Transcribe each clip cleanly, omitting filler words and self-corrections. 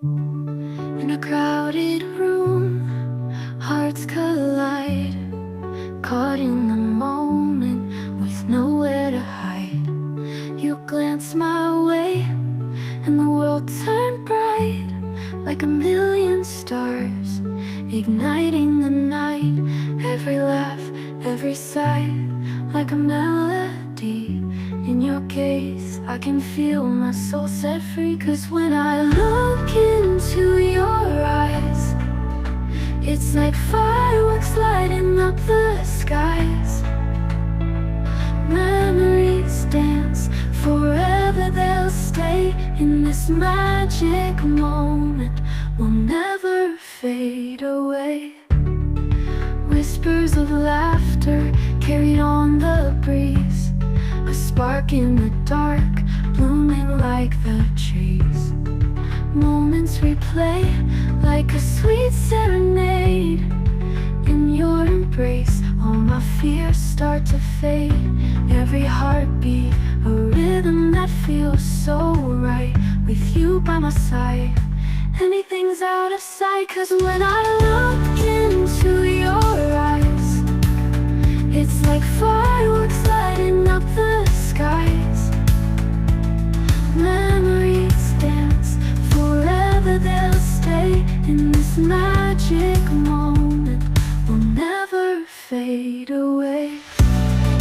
In a crowded room, hearts collide, caught in the moment with nowhere to hide. You glance my way, and the world turned bright, like a million stars, igniting the night. Every laugh, every sigh, like a melody. In your gaze, I can feel my soul set free. 'Cause when I look into your eyes, it's like fireworks lighting up the skies. Memories dance, forever they'll stay. In this magic moment, will never fade away. Whispers of laughter carried on the breeze, a spark in the dark, blooming like the trees. Moments replay like a sweet serenade. In your embrace, all my fears start to fade. Every heartbeat, a rhythm that feels so right. With you by my side, anything's out of sight. 'Cause when I look into your eyes, it's like fireworks lighting up the skies. Memories dance, forever they'll stay. In this magic moment, will never fade away.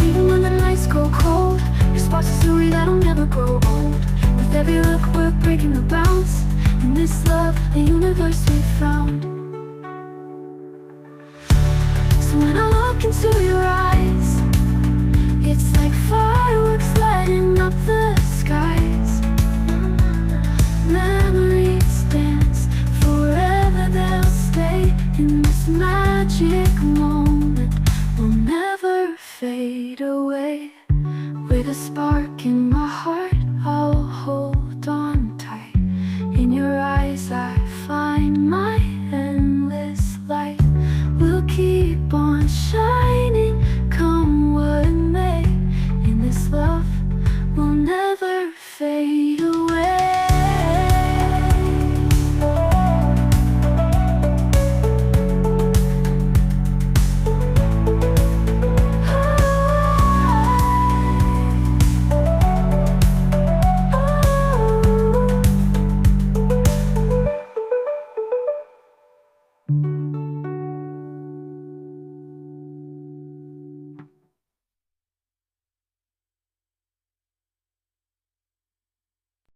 Even when the nights go cold, your spark's a story that'll never grow old. With every look, we're breaking the bounds. In this love, the universe we found. So when I look into your eyes, it's like fireworks lighting up the skies. Memories dance, forever they'll stay. In this magic moment, will never fade away. With a spark